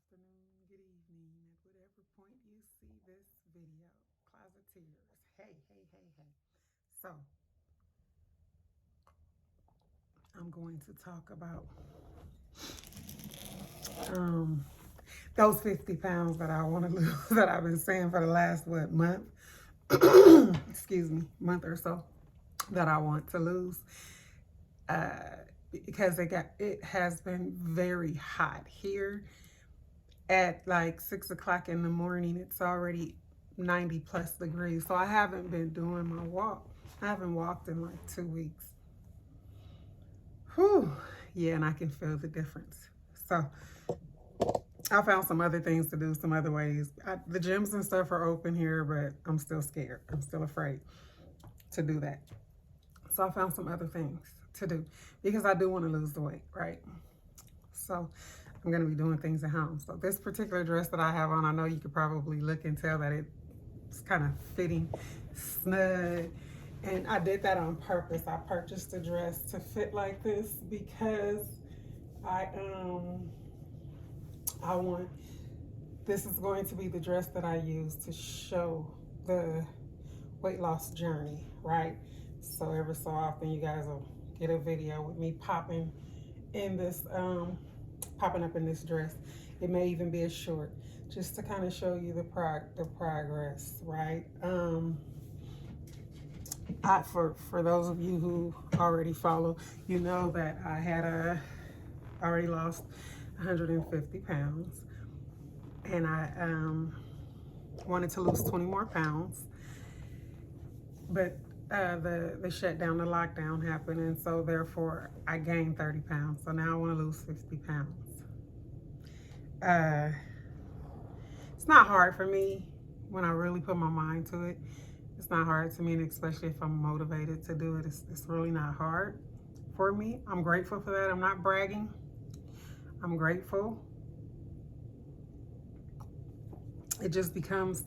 afternoon, good evening, at whatever point you see this video. Closeteers. Hey, hey, hey, hey. So, I'm going to talk about um, those 50 pounds that I want to lose that I've been saying for the last, month? Excuse me, month or so that I want to lose. Uh, because it has been very hot here at like 6 o'clock in the morning. It's already 90 plus degrees. So I haven't been doing my walk. I haven't walked in like 2 weeks. Whew. Yeah, and I can feel the difference. So I found some other things to do, some other ways. The gyms and stuff are open here, but I'm still scared. I'm still afraid to do that. So I found some other things to do because I do want to lose the weight, right? So I'm going to be doing things at home. So this particular dress that I have on, I know you could probably look and tell that it's kind of fitting, snug. And I did that on purpose. I purchased a dress to fit like this because I want, this is going to be the dress that I use to show the weight loss journey, right? So every so often you guys will get a video with me popping in this, popping up in this dress. It may even be a short, just to kind of show you the progress, right? For those of you who already follow, you know that I had already lost 150 pounds, and I wanted to lose 20 more pounds, but the shutdown, the lockdown happened, and so therefore I gained 30 pounds. So now I want to lose 50 pounds. It's not hard for me when I really put my mind to it. It's not hard to me, and especially if I'm motivated to do it, it's really not hard for me. I'm grateful for that. I'm not bragging. I'm grateful. It just becomes,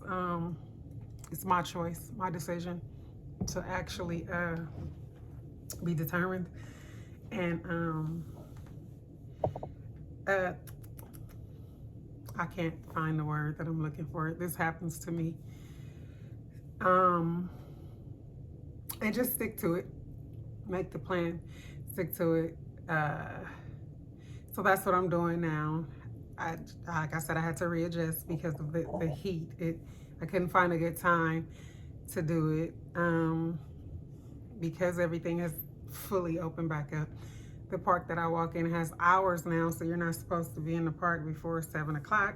it's my choice, my decision to actually be determined. And I can't find the word that I'm looking for. This happens to me. And just stick to it. Make the plan, stick to it. So that's what I'm doing now. Like I said, I had to readjust because of the heat. I couldn't find a good time to do it because everything has fully opened back up. The park that I walk in has hours now, so you're not supposed to be in the park before 7 o'clock.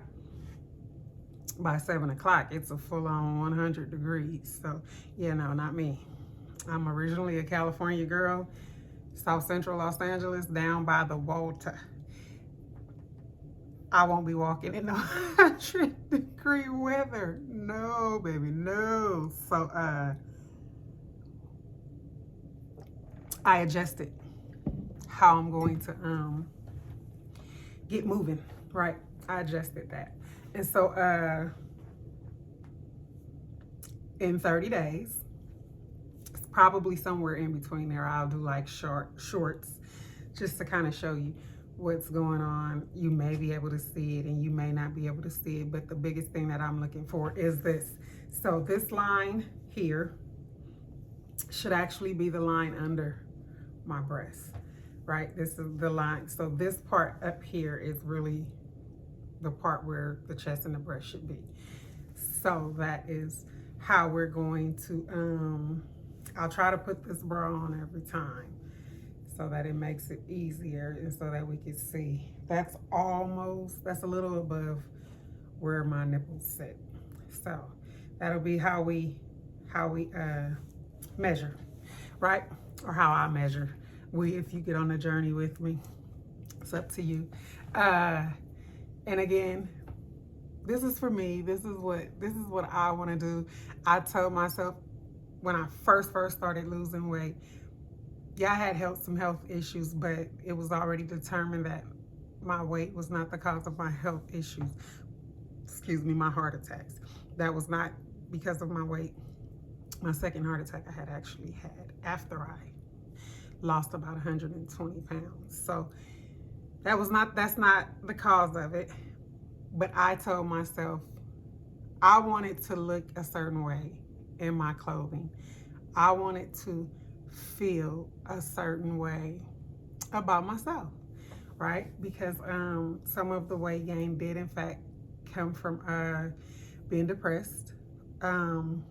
By 7 o'clock, it's a full-on 100 degrees. So, yeah, no, not me. I'm originally a California girl, South Central Los Angeles, down by the water. I won't be walking in the 100-degree weather. No, baby, no. So, I adjusted how I'm going to get moving, right? I adjusted that. And so in 30 days, it's probably somewhere in between there, I'll do like shorts just to kind of show you what's going on. You may be able to see it and you may not be able to see it, but the biggest thing that I'm looking for is this. So this line here should actually be the line under my breast, right? This is the line. So this part up here is really the part where the chest and the breast should be. So that is how we're going to, I'll try to put this bra on every time so that it makes it easier and so that we can see. That's a little above where my nipples sit. So that'll be how we measure, right? Or how I measure. If you get on the journey with me, it's up to you. And again, this is for me. This is what I want to do. I told myself when I first started losing weight, yeah, I had some health issues, but it was already determined that my weight was not the cause of my health issues. Excuse me, my heart attacks. That was not because of my weight. My second heart attack I had actually had after I lost about 120 pounds. So that's not the cause of it. But I told myself I wanted to look a certain way in my clothing. I wanted to feel a certain way about myself, right? Because some of the weight gain did, in fact, come from being depressed. Some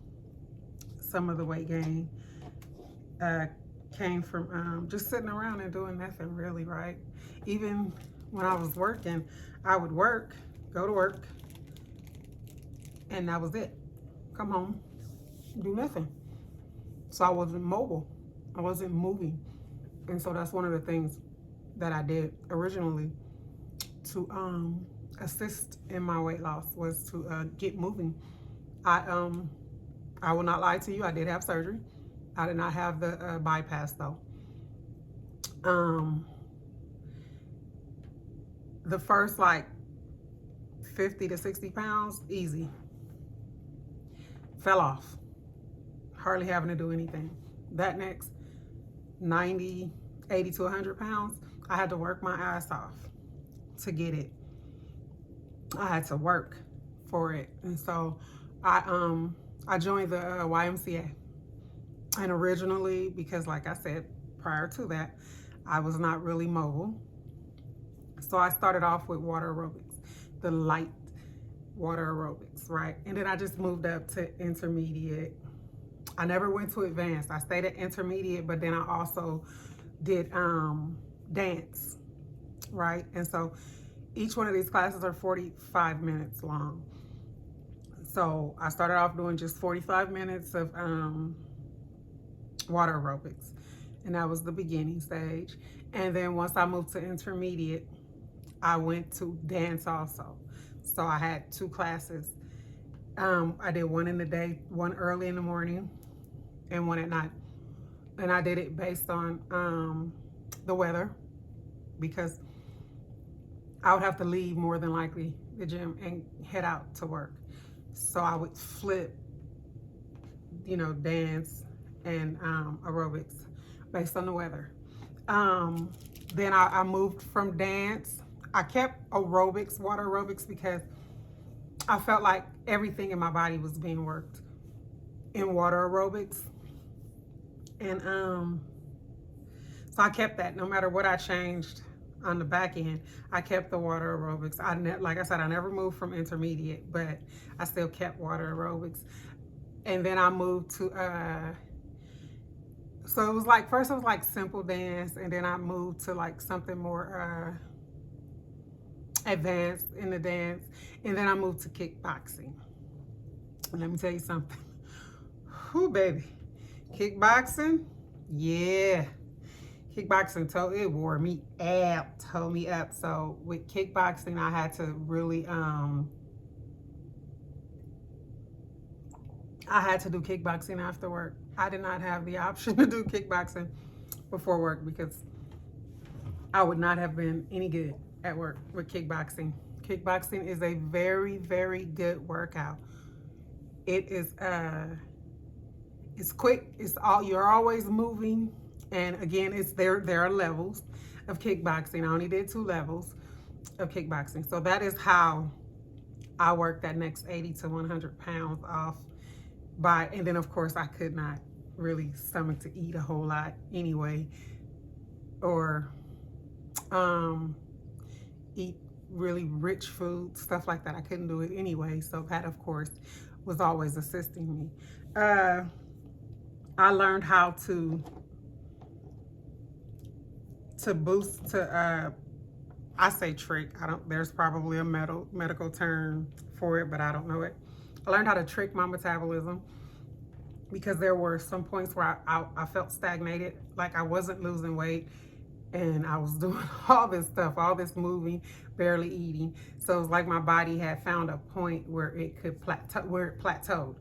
of the weight gain uh, came from just sitting around and doing nothing really, right? Even when I was working, I would work, go to work, and that was it. Come home, do nothing. So I wasn't mobile. I wasn't moving. And so that's one of the things that I did originally to assist in my weight loss, was to get moving. I will not lie to you, I did have surgery. I did not have the bypass though. The first like 50 to 60 pounds, easy. Fell off. Hardly having to do anything. That next 90, 80 to 100 pounds, I had to work my ass off to get it. I had to work for it. And so I joined the YMCA. And originally, because like I said, prior to that, I was not really mobile. So I started off with water aerobics, the light water aerobics, right? And then I just moved up to intermediate. I never went to advanced. I stayed at intermediate, but then I also did dance, right? And so each one of these classes are 45 minutes long. So I started off doing just 45 minutes of water aerobics, and that was the beginning stage. And then once I moved to intermediate, I went to dance also. So I had 2 classes. I did one in the day, one early in the morning, and one at night. And I did it based on the weather, because I would have to leave more than likely the gym and head out to work. So I would flip, dance and aerobics based on the weather. Then I moved from dance. I kept aerobics, water aerobics, because I felt like everything in my body was being worked in water aerobics. And so I kept that. No matter what I changed on the back end, I kept the water aerobics. Like I said, I never moved from intermediate, but I still kept water aerobics. And then I moved to so it was like, first it was like simple dance, and then I moved to like something more advanced in the dance, and then I moved to kickboxing. And let me tell you something. Whew, baby. Kickboxing, yeah. Kickboxing, it wore me out, tore me up. So with kickboxing, I had to really, I had to do kickboxing after work. I did not have the option to do kickboxing before work, because I would not have been any good at work with kickboxing. Kickboxing is a very, very good workout. It is, it's quick. You're always moving. And again, there are levels of kickboxing. I only did 2 levels of kickboxing. So that is how I worked that next 80 to 100 pounds off and then of course I could not really stomach to eat a whole lot anyway, or eat really rich food, stuff like that. I couldn't do it anyway. So that of course was always assisting me. I learned how to boost, I say trick. There's probably a medical term for it, but I don't know it. I learned how to trick my metabolism, because there were some points where I felt stagnated, like I wasn't losing weight, and I was doing all this stuff, all this moving, barely eating. So it was like my body had found a point where it could plateaued.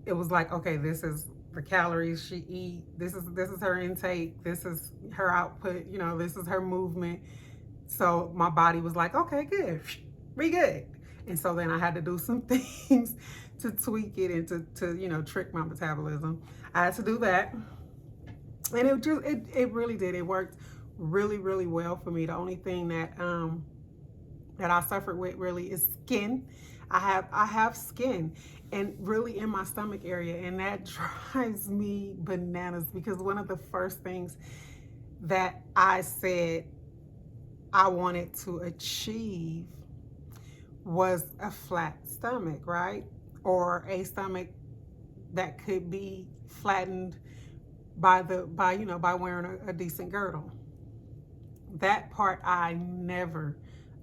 It was like, okay, this is the calories she eat, this is her intake, this is her output, this is her movement. So my body was like, okay, good, we good. And so then I had to do some things to tweak it and to trick my metabolism. I had to do that, and it really did. It worked really, really well for me. The only thing that that I suffered with really is skin. I have skin, and really in my stomach area, and that drives me bananas, because one of the first things that I said I wanted to achieve was a flat stomach, right? Or a stomach that could be flattened by wearing a decent girdle. That part I never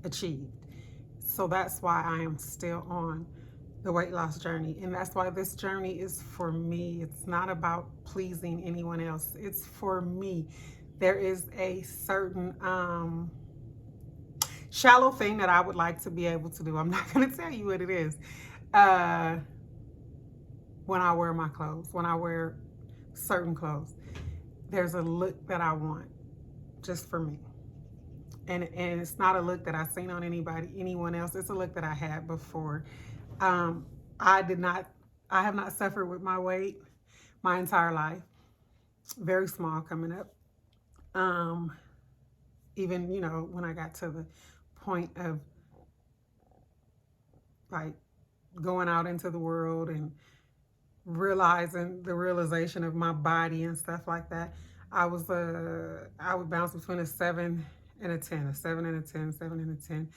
achieved. So that's why I am still on the weight loss journey. And that's why this journey is for me. It's not about pleasing anyone else. It's for me. There is a certain shallow thing that I would like to be able to do. I'm not going to tell you what it is. When I wear my clothes, when I wear certain clothes, there's a look that I want just for me. And it's not a look that I've seen on anyone else. It's a look that I had before. I have not suffered with my weight my entire life. Very small coming up. Even, when I got to the point of like going out into the world and realizing the realization of my body and stuff like that, I would bounce between a 7 and a 10, a 7 and a 10, 7 and a 10.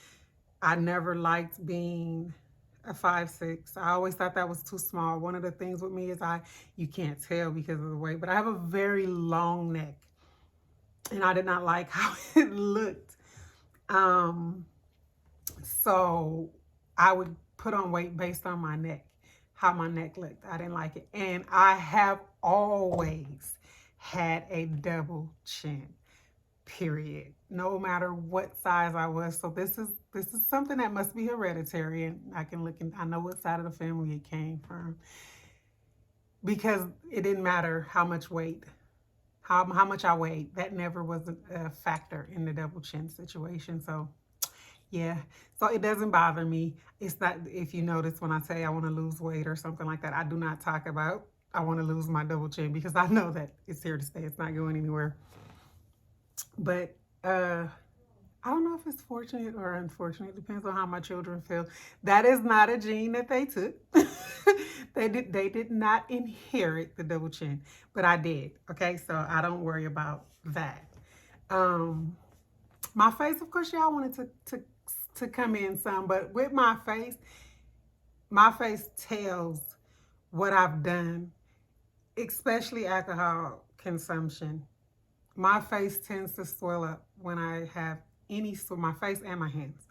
I never liked being a 5'6". I always thought that was too small. One of the things with me is you can't tell because of the weight, but I have a very long neck, and I did not like how it looked. So I would put on weight based on my neck, how my neck looked. I didn't like it. And I have always had a double chin, period, no matter what size I was. So this is something that must be hereditary, and I can look and I know what side of the family it came from, because it didn't matter how much weight, how much I weighed. That never was a factor in the double chin situation. So yeah, so it doesn't bother me. It's not, if you notice when I say I want to lose weight or something like that, I do not talk about I want to lose my double chin, because I know that it's here to stay. It's not going anywhere. But I don't know if it's fortunate or unfortunate. It depends on how my children feel. That is not a gene that they took. They did not inherit the double chin, but I did. Okay, so I don't worry about that. My face, of course, y'all wanted to come in some, but with my face tells what I've done, especially alcohol consumption. My face tends to swell up when I have my face and my hands,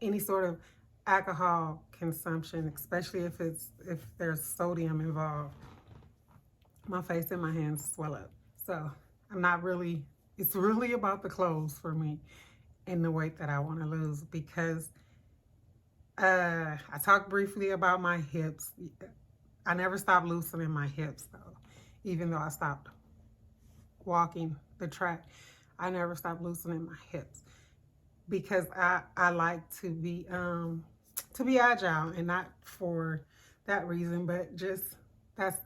any sort of alcohol consumption, especially if there's sodium involved. My face and my hands swell up. So it's really about the clothes for me and the weight that I want to lose, because I talked briefly about my hips. I never stopped loosening my hips though, even though I stopped walking the track. I never stopped loosening my hips, because I like to be agile, and not for that reason, but just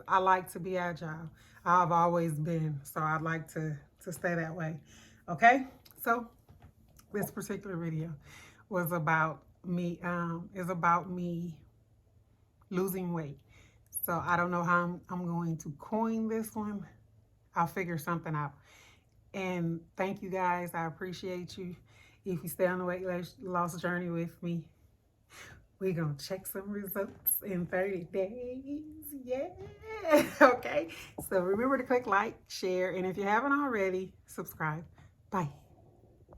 I like to be agile. I've always been, so I'd like to stay that way. Okay, so this particular video was about me, losing weight. So I don't know how I'm going to coin this one. I'll figure something out. And thank you guys. I appreciate you. If you stay on the weight loss journey with me, we're going to check some results in 30 days. Yeah. Okay. So remember to click like, share, and if you haven't already, subscribe. Bye.